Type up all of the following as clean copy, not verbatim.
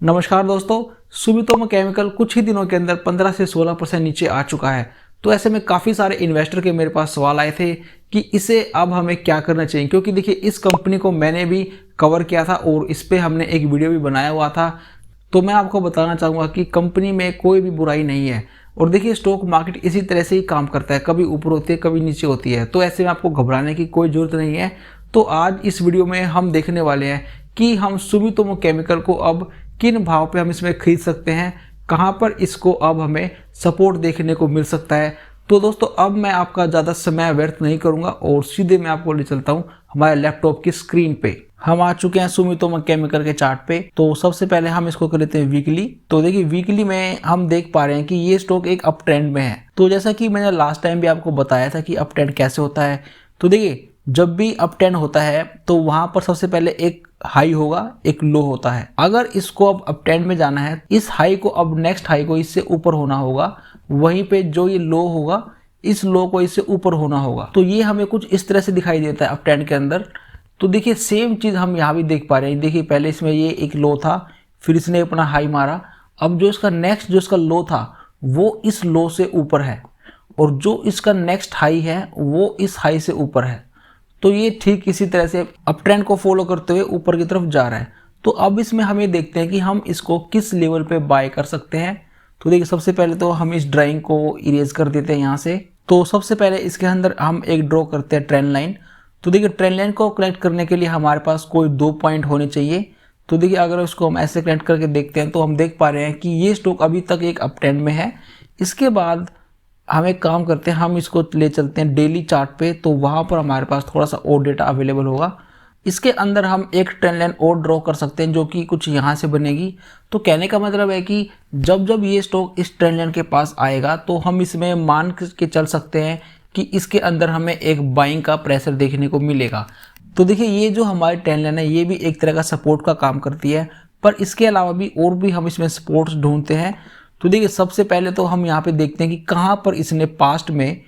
नमस्कार दोस्तों, Sumitomo chemical कुछ ही दिनों के अंदर 15 से 16% नीचे आ चुका है। तो ऐसे में काफ़ी सारे इन्वेस्टर के मेरे पास सवाल आए थे कि इसे अब हमें क्या करना चाहिए, क्योंकि देखिए इस कंपनी को मैंने भी कवर किया था और इस पर हमने एक वीडियो भी बनाया हुआ था। तो मैं आपको बताना चाहूँगा कि कंपनी में कोई भी बुराई नहीं है। और देखिए स्टॉक मार्केट इसी तरह से ही काम करता है, कभी ऊपर होती है कभी नीचे होती है। तो ऐसे में आपको घबराने की कोई ज़रूरत नहीं है। तो आज इस वीडियो में हम देखने वाले हैं कि हम सुमितोमो केमिकल को अब किन भाव पे हम इसमें खरीद सकते हैं, कहां पर इसको अब हमें सपोर्ट देखने को मिल सकता है। तो दोस्तों अब मैं आपका ज़्यादा समय व्यर्थ नहीं करूंगा और सीधे मैं आपको ले चलता हूं हमारे लैपटॉप की स्क्रीन पे। हम आ चुके हैं सुमितोमो केमिकल के चार्ट पे। तो सबसे पहले हम इसको कर लेते हैं वीकली। तो देखिए वीकली में हम देख पा रहे हैं कि ये स्टॉक एक अप ट्रेंड में है। तो जैसा कि मैंने लास्ट टाइम भी आपको बताया था कि अप ट्रेंड कैसे होता है। तो देखिए जब भी अप ट्रेंड होता है तो वहां पर सबसे पहले एक हाई होगा, एक लो होता है। अगर इसको अब अप ट्रेंड में जाना है, इस हाई को अब नेक्स्ट हाई को इससे ऊपर होना होगा, वहीं पे जो ये लो होगा इस लो को इससे ऊपर होना होगा। तो ये हमें कुछ इस तरह से दिखाई देता है अप ट्रेंड के अंदर। तो देखिए सेम चीज हम यहाँ भी देख पा रहे हैं। देखिए पहले इसमें ये एक लो था, फिर इसने अपना हाई मारा। अब जो इसका नेक्स्ट जो इसका लो था वो इस लो से ऊपर है और जो इसका नेक्स्ट हाई है वो इस हाई से ऊपर है। तो ये ठीक इसी तरह से अप ट्रेंड को फॉलो करते हुए ऊपर की तरफ जा रहा है। तो अब इसमें हमें देखते हैं कि हम इसको किस लेवल पे बाय कर सकते हैं। तो देखिए सबसे पहले तो हम इस ड्राइंग को इरेज कर देते हैं यहाँ से। तो सबसे पहले इसके अंदर हम एक ड्रॉ करते हैं ट्रेंड लाइन। तो देखिए ट्रेंड लाइन को कनेक्ट करने के लिए हमारे पास कोई 2 पॉइंट होने चाहिए। तो देखिए अगर इसको हम ऐसे कनेक्ट करके देखते हैं तो हम देख पा रहे हैं कि ये स्टॉक अभी तक एक अप ट्रेंड में है। इसके बाद हम एक काम करते हैं, हम इसको ले चलते हैं डेली चार्ट पे। तो वहाँ पर हमारे पास थोड़ा सा और डेटा अवेलेबल होगा। इसके अंदर हम एक ट्रेंड लाइन और ड्रॉ कर सकते हैं जो कि कुछ यहाँ से बनेगी। तो कहने का मतलब है कि जब जब ये स्टॉक इस ट्रेंड लाइन के पास आएगा तो हम इसमें मान के चल सकते हैं कि इसके अंदर हमें एक बाइंग का प्रेशर देखने को मिलेगा। तो देखिए ये जो हमारी ट्रेंड लाइन है ये भी एक तरह का सपोर्ट का काम करती है, पर इसके अलावा भी और भी हम इसमें सपोर्ट्स ढूंढते हैं। तो देखिए सबसे पहले तो हम यहाँ पे देखते हैं कि कहाँ पर इसने पास्ट में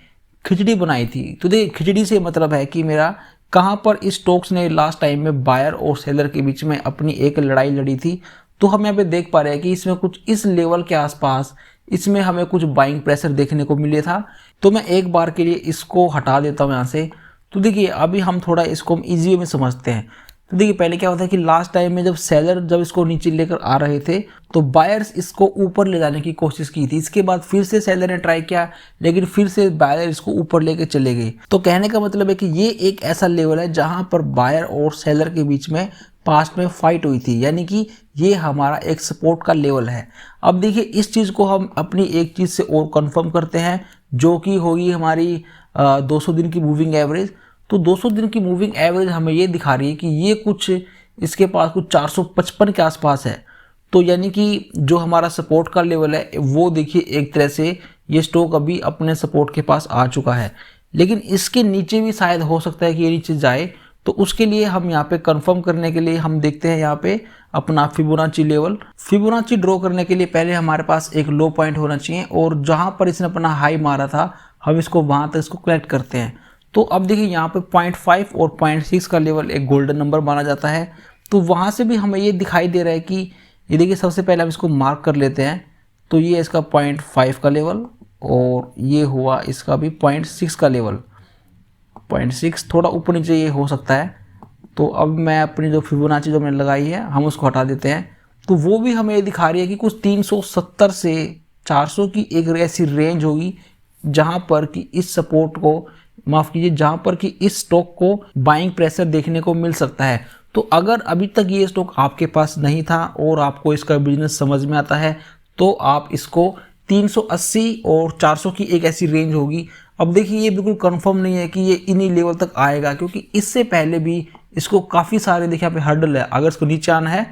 खिचड़ी बनाई थी। तो देखिए खिचड़ी से मतलब है कि मेरा कहाँ पर इस स्टॉक्स ने लास्ट टाइम में बायर और सेलर के बीच में अपनी एक लड़ाई लड़ी थी। तो हम यहाँ पे देख पा रहे हैं कि इसमें कुछ इस लेवल के आसपास इसमें हमें कुछ बाइंग प्रेशर देखने को मिले था। तो मैं एक बार के लिए इसको हटा देता हूँ यहाँ से। तो देखिए अभी हम थोड़ा इसको ईजी में समझते हैं। तो देखिए पहले क्या होता है कि लास्ट टाइम में जब सेलर जब इसको नीचे लेकर आ रहे थे तो बायर्स इसको ऊपर ले जाने की कोशिश की थी। इसके बाद फिर से सेलर ने ट्राई किया, लेकिन फिर से बायर इसको ऊपर लेके चले गए। तो कहने का मतलब है कि ये एक ऐसा लेवल है जहां पर बायर और सेलर के बीच में पास्ट में फाइट हुई थी, यानी कि ये हमारा एक सपोर्ट का लेवल है। अब देखिए इस चीज़ को हम अपनी एक चीज़ से और कंफर्म करते हैं जो कि होगी हमारी 200 दिन की मूविंग एवरेज। तो 200 दिन की मूविंग एवरेज हमें ये दिखा रही है कि ये कुछ इसके पास कुछ 455 के आसपास है। तो यानी कि जो हमारा सपोर्ट का लेवल है वो देखिए एक तरह से ये स्टॉक अभी अपने सपोर्ट के पास आ चुका है, लेकिन इसके नीचे भी शायद हो सकता है कि ये नीचे जाए। तो उसके लिए हम यहाँ पे कंफर्म करने के लिए हम देखते हैं यहाँ पे अपना फिबोनाची लेवल। फिबोनाची ड्रॉ करने के लिए पहले हमारे पास एक लो पॉइंट होना चाहिए और जहाँ पर इसने अपना हाई मारा था हम इसको वहाँ तक इसको कनेक्ट करते हैं। तो अब देखिए यहाँ पे 0.5 और 0.6 का लेवल एक गोल्डन नंबर माना जाता है। तो वहाँ से भी हमें ये दिखाई दे रहा है कि ये देखिए सबसे पहले हम इसको मार्क कर लेते हैं। तो ये इसका 0.5 का लेवल और ये हुआ इसका भी 0.6 का लेवल। 0.6 थोड़ा ऊपर नीचे ये हो सकता है। तो अब मैं अपनी जो फिबोनाची जो मैंने लगाई है हम उसको हटा देते हैं। तो वो भी हमें ये दिखा रही है कि कुछ 370 से 400 की एक ऐसी रेंज होगी जहाँ पर कि इस सपोर्ट को माफ कीजिए जहां पर कि इस स्टॉक को बाइंग प्रेशर देखने को मिल सकता है। तो अगर अभी तक ये स्टॉक आपके पास नहीं था और आपको इसका बिजनेस समझ में आता है तो आप इसको 380 और 400 की एक ऐसी रेंज होगी। अब देखिए ये बिल्कुल कंफर्म नहीं है कि ये इन्हीं लेवल तक आएगा, क्योंकि इससे पहले भी इसको काफ़ी सारे देखिए यहाँ पे हर्डल है। अगर इसको नीचे आना है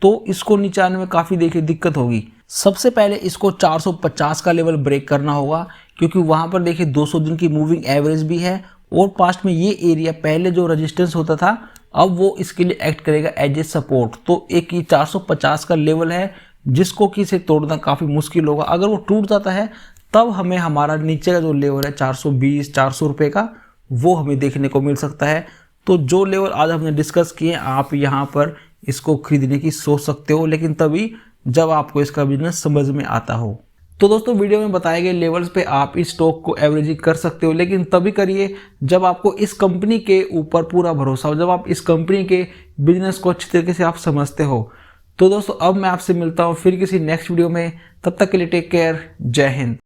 तो इसको नीचे आने में काफ़ी देखिए दिक्कत होगी। सबसे पहले इसको 450 का लेवल ब्रेक करना होगा, क्योंकि वहाँ पर देखिए 200 दिन की मूविंग एवरेज भी है और पास्ट में ये एरिया पहले जो रेजिस्टेंस होता था अब वो इसके लिए एक्ट करेगा एज ए सपोर्ट। तो एक ये 450 का लेवल है जिसको कि इसे तोड़ना काफ़ी मुश्किल होगा। अगर वो टूट जाता है तब हमें हमारा नीचे का जो लेवल है 420-400 रुपये का वो हमें देखने को मिल सकता है। तो जो लेवल आज हमने डिस्कस किए आप यहाँ पर इसको खरीदने की सोच सकते हो, लेकिन तभी जब आपको इसका बिजनेस समझ में आता हो। तो दोस्तों वीडियो में बताए गए लेवल्स पे आप इस स्टॉक को एवरेजिंग कर सकते हो, लेकिन तभी करिए जब आपको इस कंपनी के ऊपर पूरा भरोसा हो, जब आप इस कंपनी के बिजनेस को अच्छी तरीके से आप समझते हो। तो दोस्तों अब मैं आपसे मिलता हूँ फिर किसी नेक्स्ट वीडियो में, तब तक के लिए टेक केयर, जय हिंद।